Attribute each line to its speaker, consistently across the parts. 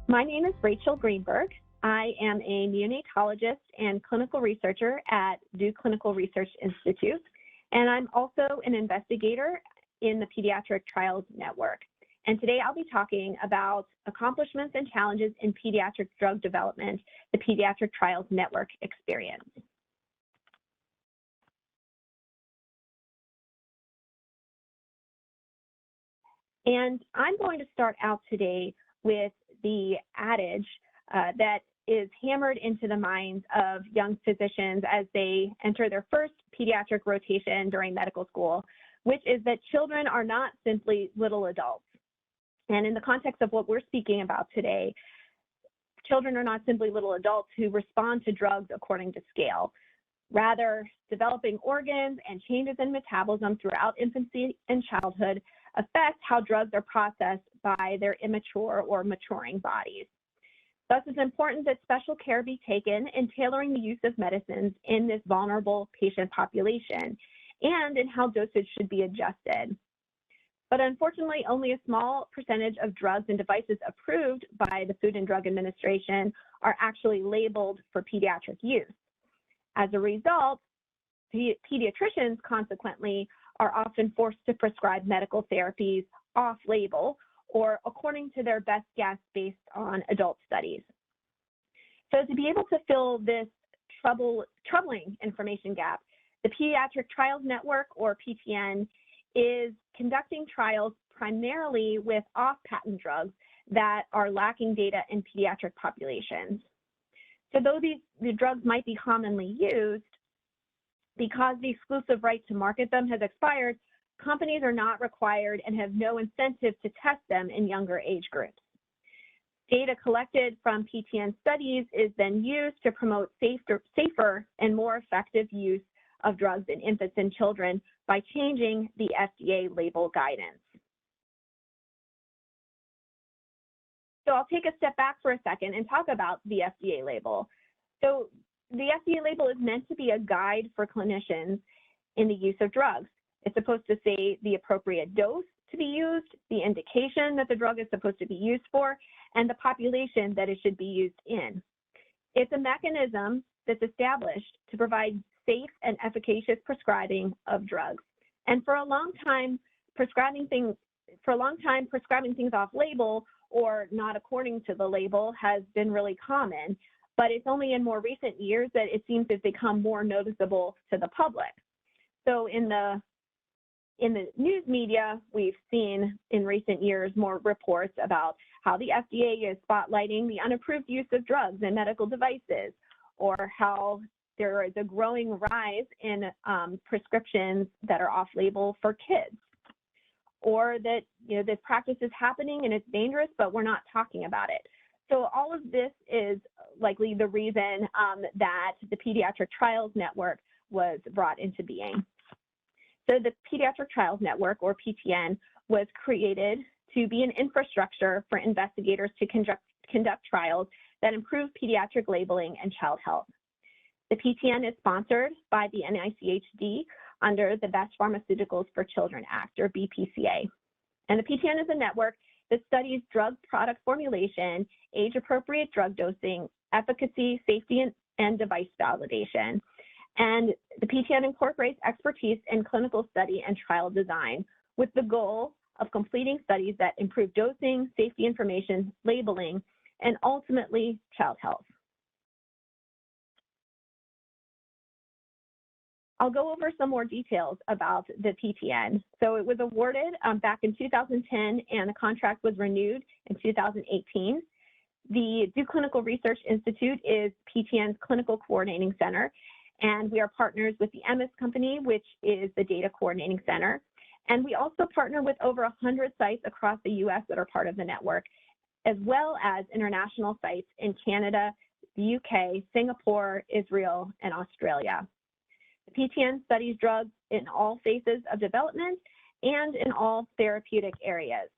Speaker 1: My name is Rachel Greenberg. I am a neonatologist and clinical researcher at Duke Clinical Research Institute, and I'm also an investigator in the Pediatric Trials Network. And today I'll be talking about accomplishments and challenges in pediatric drug development, the Pediatric Trials Network experience. And I'm going to start out today with the adage that is hammered into the minds of young physicians as they enter their first pediatric rotation during medical school, which is that children are not simply little adults. And in the context of what we're speaking about today, children are not simply little adults who respond to drugs according to scale. Rather, developing organs and changes in metabolism throughout infancy and childhood affect how drugs are processed by their immature or maturing bodies. Thus, it's important that special care be taken in tailoring the use of medicines in this vulnerable patient population and in how dosage should be adjusted. But unfortunately, only a small percentage of drugs and devices approved by the Food and Drug Administration are actually labeled for pediatric use. As a result, pediatricians consequently are often forced to prescribe medical therapies off-label or according to their best guess based on adult studies. So to be able to fill this troubling information gap, the Pediatric Trials Network, or PTN, is conducting trials primarily with off-patent drugs that are lacking data in pediatric populations. So though the drugs might be commonly used, because the exclusive right to market them has expired, companies are not required and have no incentive to test them in younger age groups. Data collected from PTN studies is then used to promote safer and more effective use of drugs in infants and children by changing the FDA Label Guidance. So I'll take a step back for a second and talk about the FDA label. So the FDA label is meant to be a guide for clinicians in the use of drugs. It's supposed to say the appropriate dose to be used, the indication that the drug is supposed to be used for, and the population that it should be used in. It's a mechanism that's established to provide safe and efficacious prescribing of drugs. And for a long time, prescribing things off label or not according to the label has been really common, but it's only in more recent years that it seems to have become more noticeable to the public. So in the news media, we've seen in recent years more reports about how the FDA is spotlighting the unapproved use of drugs and medical devices, or how there is a growing rise in prescriptions that are off-label for kids, or that this practice is happening and it's dangerous, but we're not talking about it. So all of this is likely the reason that the Pediatric Trials Network was brought into being. So the Pediatric Trials Network, or PTN, was created to be an infrastructure for investigators to conduct trials that improve pediatric labeling and child health. The PTN is sponsored by the NICHD under the Best Pharmaceuticals for Children Act, or BPCA. And the PTN is a network that studies drug product formulation, age-appropriate drug dosing, efficacy, safety, and device validation. And the PTN incorporates expertise in clinical study and trial design with the goal of completing studies that improve dosing, safety information, labeling, and ultimately child health. I'll go over some more details about the PTN. So it was awarded back in 2010, and the contract was renewed in 2018. The Duke Clinical Research Institute is PTN's clinical coordinating center, and we are partners with the MS Company, which is the data coordinating center. And we also partner with over 100 sites across the US that are part of the network, as well as international sites in Canada, the UK, Singapore, Israel, and Australia. The PTN studies drugs in all phases of development and in all therapeutic areas.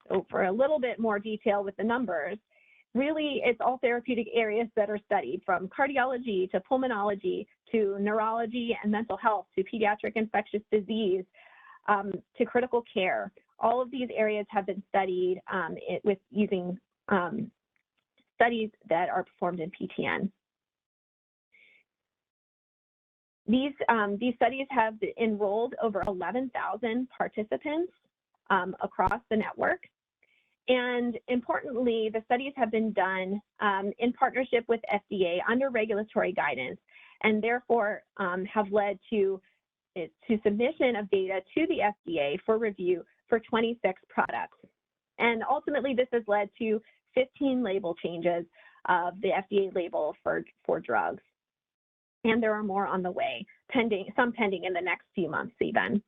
Speaker 1: So for a little bit more detail with the numbers, really it's all therapeutic areas that are studied, from cardiology to pulmonology to neurology and mental health to pediatric infectious disease to critical care. All of these areas have been studied with using studies that are performed in PTN. These studies have enrolled over 11,000 participants across the network. And importantly, the studies have been done in partnership with FDA under regulatory guidance, and therefore have led to submission of data to the FDA for review for 26 products. And ultimately, this has led to 15 label changes of the FDA label for drugs. And there are more on the way, some pending in the next few months even.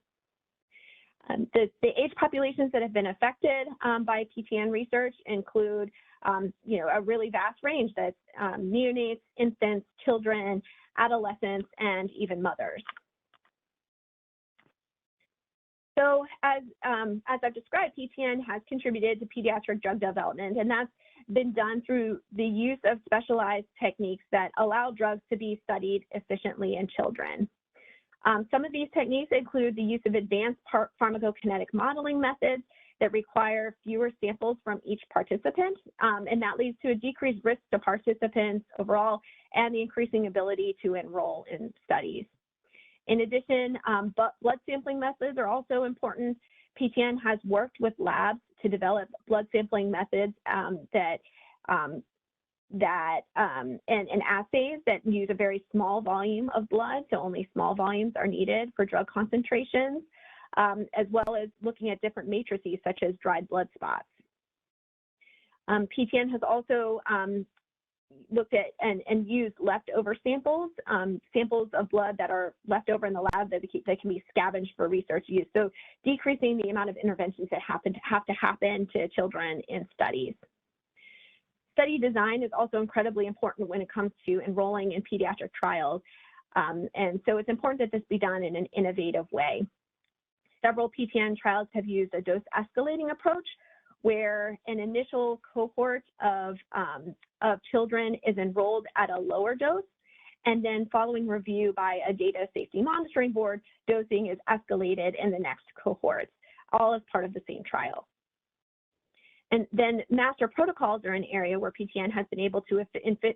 Speaker 1: The age populations that have been affected by PTN research include, a really vast range that's neonates, infants, children, adolescents, and even mothers. So as I've described, PTN has contributed to pediatric drug development, and that's been done through the use of specialized techniques that allow drugs to be studied efficiently in children. Some of these techniques include the use of advanced pharmacokinetic modeling methods that require fewer samples from each participant, and that leads to a decreased risk to participants overall and the increasing ability to enroll in studies. In addition, blood sampling methods are also important. PTN has worked with labs to develop blood sampling methods and assays that use a very small volume of blood, so only small volumes are needed for drug concentrations, as well as looking at different matrices such as dried blood spots. PTN has also looked at and used leftover samples, samples of blood that are left over in the lab that can be scavenged for research use, so decreasing the amount of interventions that have to happen to children in studies. Study design is also incredibly important when it comes to enrolling in pediatric trials, and so it's important that this be done in an innovative way. Several PTN trials have used a dose escalating approach where an initial cohort of children is enrolled at a lower dose, and then following review by a data safety monitoring board, dosing is escalated in the next cohorts, all as part of the same trial. And then master protocols are an area where PTN has been able to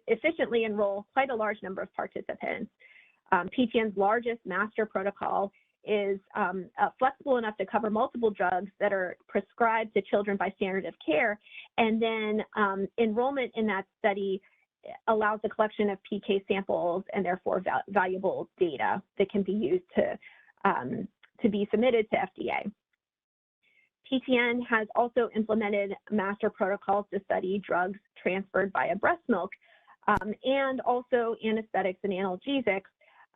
Speaker 1: efficiently enroll quite a large number of participants. PTN's largest master protocol is flexible enough to cover multiple drugs that are prescribed to children by standard of care, and then enrollment in that study allows the collection of PK samples and therefore valuable data that can be used to be submitted to FDA. PTN has also implemented master protocols to study drugs transferred via breast milk and also anesthetics and analgesics,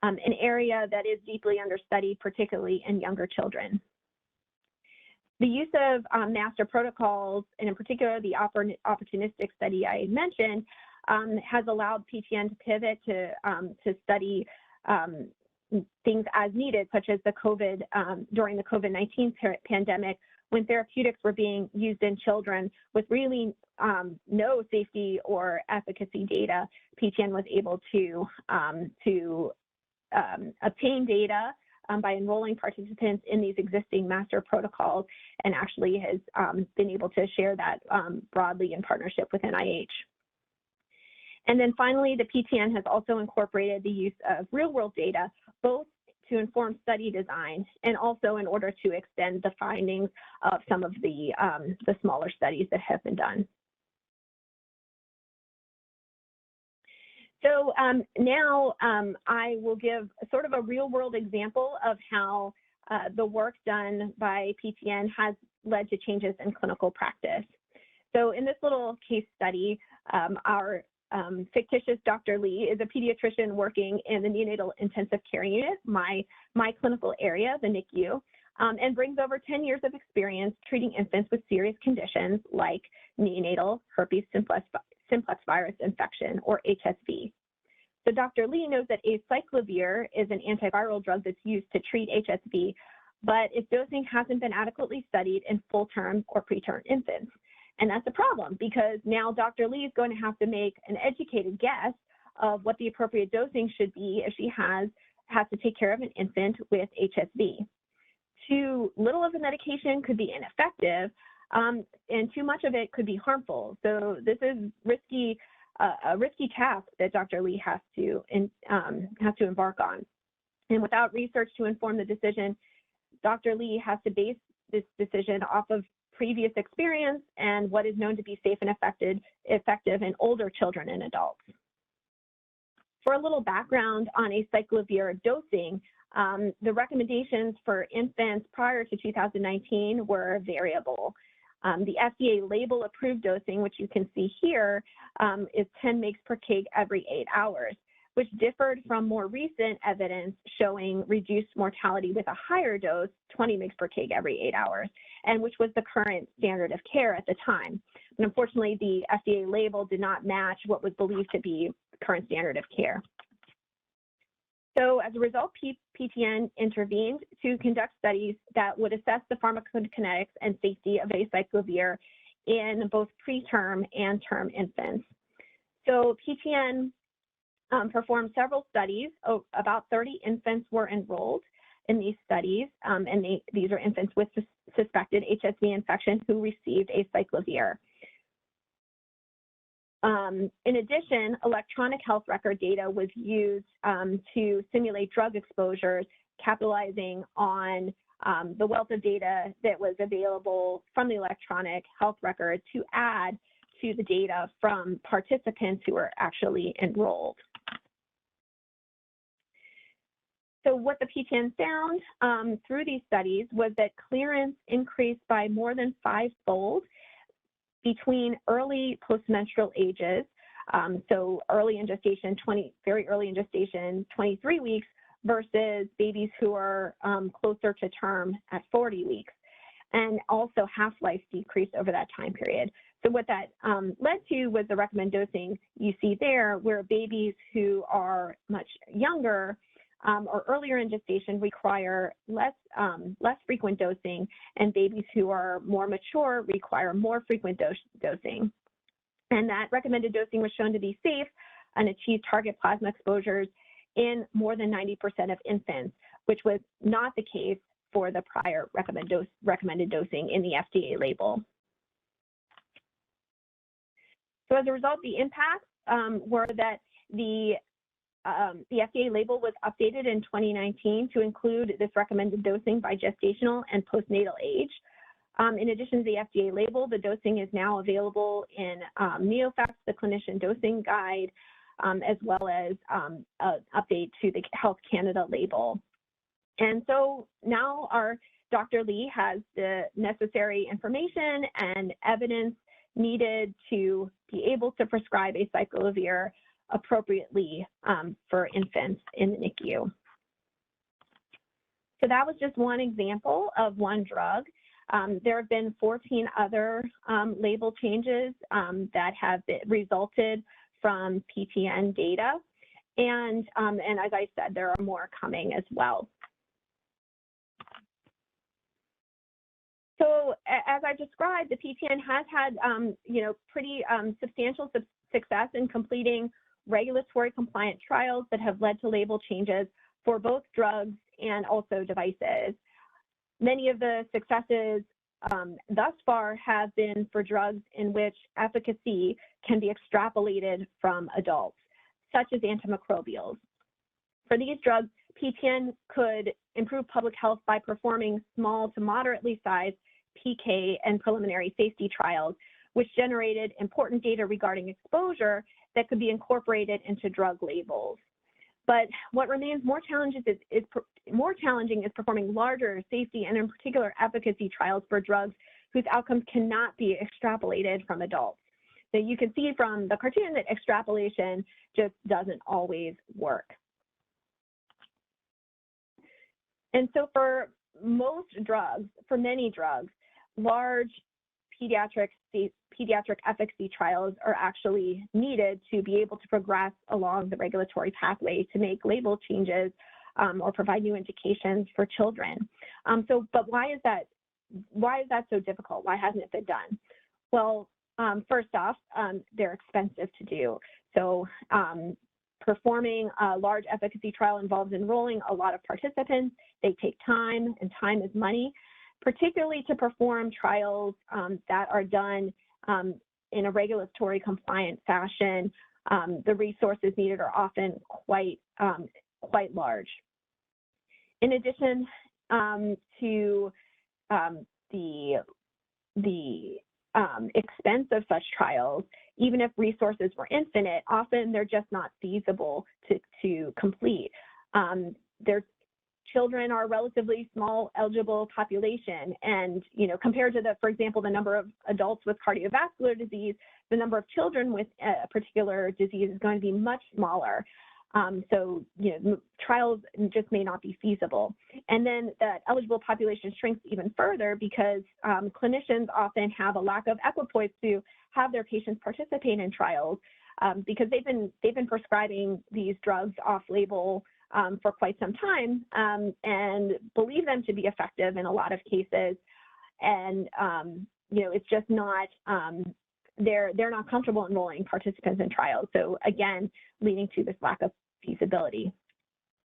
Speaker 1: an area that is deeply understudied, particularly in younger children. The use of master protocols, and in particular the opportunistic study I mentioned, has allowed PTN to pivot to study things as needed, such as during the COVID-19 pandemic, when therapeutics were being used in children with really no safety or efficacy data. PTN was able to obtain data by enrolling participants in these existing master protocols, and actually has been able to share that broadly in partnership with NIH. And then finally, the PTN has also incorporated the use of real-world data, both to inform study design and also in order to extend the findings of some of the smaller studies that have been done. So now I will give sort of a real-world example of how the work done by PTN has led to changes in clinical practice. So in this little case study, our fictitious Dr. Lee is a pediatrician working in the neonatal intensive care unit, my clinical area, the NICU, and brings over 10 years of experience treating infants with serious conditions like neonatal herpes simplex virus infection, or HSV. So Dr. Lee knows that acyclovir is an antiviral drug that's used to treat HSV, but its dosing hasn't been adequately studied in full-term or preterm infants. And that's a problem, because now Dr. Lee is going to have to make an educated guess of what the appropriate dosing should be if she has to take care of an infant with HSV. Too little of the medication could be ineffective, and too much of it could be harmful. So this is a risky task that Dr. Lee has to embark on. And without research to inform the decision, Dr. Lee has to base this decision off of previous experience and what is known to be safe and effective in older children and adults. For a little background on acyclovir dosing, the recommendations for infants prior to 2019 were variable. The FDA label approved dosing, which you can see here, is 10 mg per kg every 8 hours, which differed from more recent evidence showing reduced mortality with a higher dose, 20 mg per kg every 8 hours, and which was the current standard of care at the time. And unfortunately, the FDA label did not match what was believed to be current standard of care. So as a result, PTN intervened to conduct studies that would assess the pharmacokinetics and safety of acyclovir in both preterm and term infants. So PTN performed several studies. About 30 infants were enrolled in these studies, and these are infants with suspected HSV infection who received acyclovir. In addition, electronic health record data was used to simulate drug exposures, capitalizing on the wealth of data that was available from the electronic health record to add to the data from participants who were actually enrolled. So what the PTN found through these studies was that clearance increased by more than 5-fold between early postmenstrual ages, so early in gestation, very early in gestation, 23 weeks, versus babies who are closer to term at 40 weeks, and also half-life decreased over that time period. So what that led to was the recommended dosing you see there, where babies who are much younger or earlier in gestation require less frequent dosing, and babies who are more mature require more frequent dosing. And that recommended dosing was shown to be safe and achieved target plasma exposures in more than 90% of infants, which was not the case for the prior recommended dosing in the FDA label. So as a result, the impacts were that the FDA label was updated in 2019 to include this recommended dosing by gestational and postnatal age. In addition to the FDA label, the dosing is now available in NeoFACS, the clinician dosing guide, as well as an update to the Health Canada label. And so now our Dr. Lee has the necessary information and evidence needed to be able to prescribe acyclovir appropriately for infants in the NICU. So that was just one example of one drug. There have been 14 other label changes that have resulted from PTN data. And as I said, there are more coming as well. So as I described, the PTN has had, pretty substantial success in completing regulatory compliant trials that have led to label changes for both drugs and also devices. Many of the successes thus far have been for drugs in which efficacy can be extrapolated from adults, such as antimicrobials. For these drugs, PTN could improve public health by performing small to moderately sized PK and preliminary safety trials, which generated important data regarding exposure that could be incorporated into drug labels. But what remains more challenging is performing larger safety and in particular efficacy trials for drugs whose outcomes cannot be extrapolated from adults. So you can see from the cartoon that extrapolation just doesn't always work. And so for most drugs, for many drugs, large pediatric efficacy trials are actually needed to be able to progress along the regulatory pathway to make label changes or provide new indications for children. But why is that so difficult? Why hasn't it been done? Well, first off, they're expensive to do. So performing a large efficacy trial involves enrolling a lot of participants. They take time, and time is money. particularly to perform trials that are done in a regulatory compliant fashion. The resources needed are often quite large. In addition to the expense of such trials, even if resources were infinite, often they're just not feasible to complete. Their children are a relatively small eligible population, and compared to for example, the number of adults with cardiovascular disease, the number of children with a particular disease is going to be much smaller. So trials just may not be feasible. And then that eligible population shrinks even further because clinicians often have a lack of equipoise to have their patients participate in trials because they've been prescribing these drugs off-label for quite some time and believe them to be effective in a lot of cases. And it's just not they're not comfortable enrolling participants in trials. So again, leading to this lack of feasibility.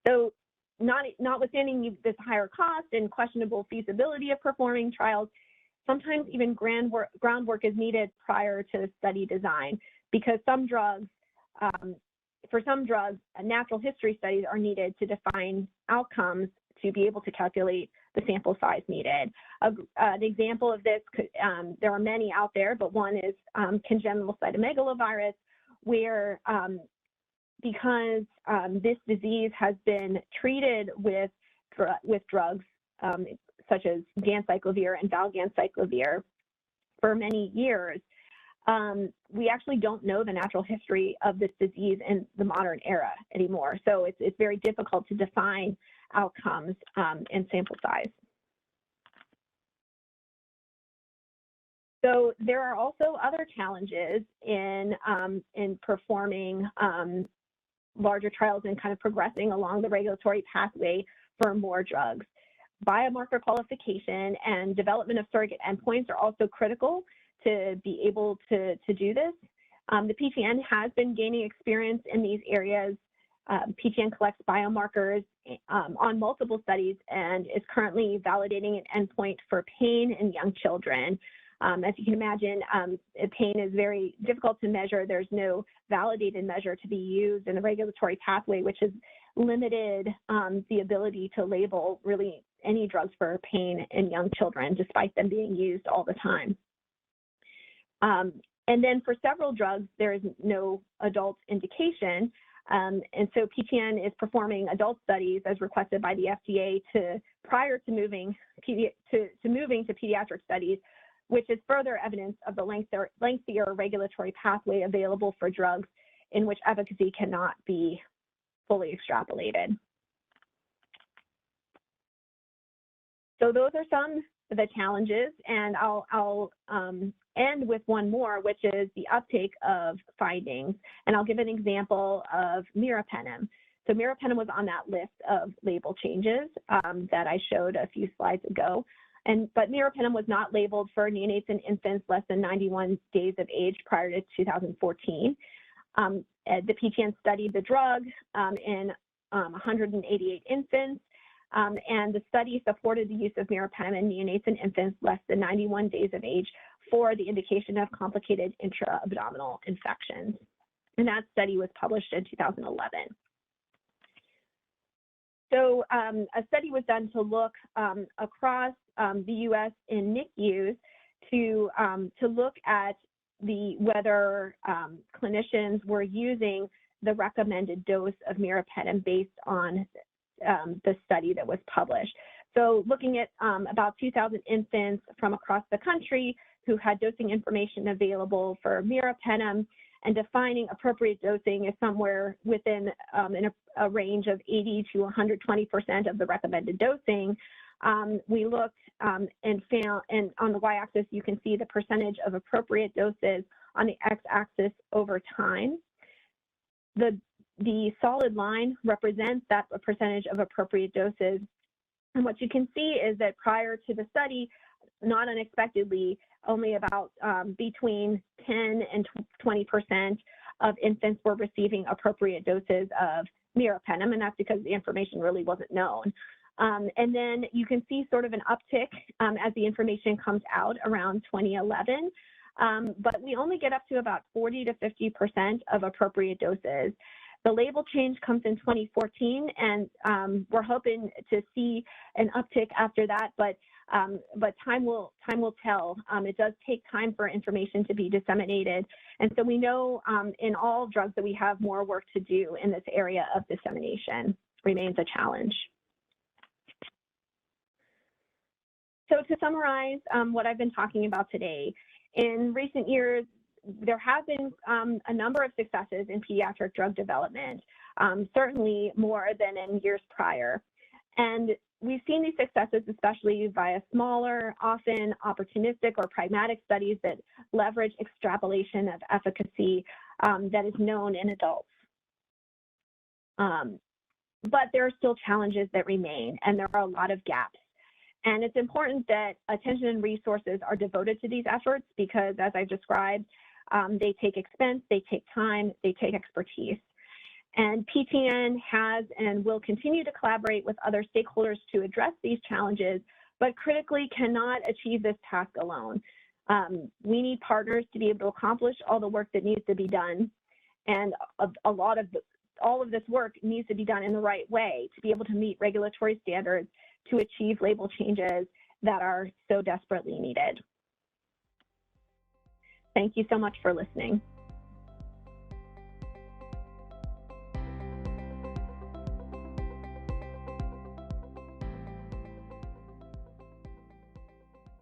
Speaker 1: So notwithstanding this higher cost and questionable feasibility of performing trials, sometimes even groundwork is needed prior to study design because for some drugs, natural history studies are needed to define outcomes to be able to calculate the sample size needed. An example of this, there are many out there, but one is congenital cytomegalovirus, where because this disease has been treated with drugs such as ganciclovir and valganciclovir for many years, we actually don't know the natural history of this disease in the modern era anymore. So it's very difficult to define outcomes and sample size. So there are also other challenges in performing larger trials and kind of progressing along the regulatory pathway for more drugs. Biomarker qualification and development of surrogate endpoints are also critical to be able to do this. The PTN has been gaining experience in these areas. PTN collects biomarkers on multiple studies and is currently validating an endpoint for pain in young children. As you can imagine, pain is very difficult to measure. There's no validated measure to be used in the regulatory pathway, which has limited the ability to label really any drugs for pain in young children, despite them being used all the time. And then for several drugs, there is no adult indication. And so PTN is performing adult studies as requested by the FDA prior to moving to pediatric studies, which is further evidence of the lengthier regulatory pathway available for drugs in which efficacy cannot be fully extrapolated. So those are some of the challenges, and I'll end with one more, which is the uptake of findings. And I'll give an example of meropenem. So meropenem was on that list of label changes that I showed a few slides ago. But meropenem was not labeled for neonates and infants less than 91 days of age prior to 2014. The PTN studied the drug in 188 infants, and the study supported the use of meropenem in neonates and infants less than 91 days of age for the indication of complicated intra-abdominal infections. And that study was published in 2011. So a study was done to look across the U.S. in NICUs to look at whether clinicians were using the recommended dose of meropenem based on the study that was published. So looking at about 2,000 infants from across the country who had dosing information available for meropenem, and defining appropriate dosing is somewhere within in a range of 80 to 120% of the recommended dosing. We looked and found, and on the y-axis you can see the percentage of appropriate doses, on the x-axis over time. The solid line represents that percentage of appropriate doses, and what you can see is that prior to the study, not unexpectedly, only about between 10 and 20% of infants were receiving appropriate doses of meropenem, and that's because the information really wasn't known. And then you can see sort of an uptick as the information comes out around 2011. But we only get up to about 40 to 50% of appropriate doses. The label change comes in 2014, and we're hoping to see an uptick after that, but time will tell. It does take time for information to be disseminated, and so we know in all drugs that we have more work to do in this area of dissemination. Remains a challenge. So to summarize what I've been talking about today, in recent years, there have been a number of successes in pediatric drug development, certainly more than in years prior. And we've seen these successes especially via smaller, often opportunistic or pragmatic studies that leverage extrapolation of efficacy that is known in adults. But there are still challenges that remain, and there are a lot of gaps. And it's important that attention and resources are devoted to these efforts because, as I've described, they take expense, they take time, they take expertise. And PTN has and will continue to collaborate with other stakeholders to address these challenges, but critically cannot achieve this task alone. We need partners to be able to accomplish all the work that needs to be done. And all of this work needs to be done in the right way to be able to meet regulatory standards to achieve label changes that are so desperately needed. Thank you so much for listening.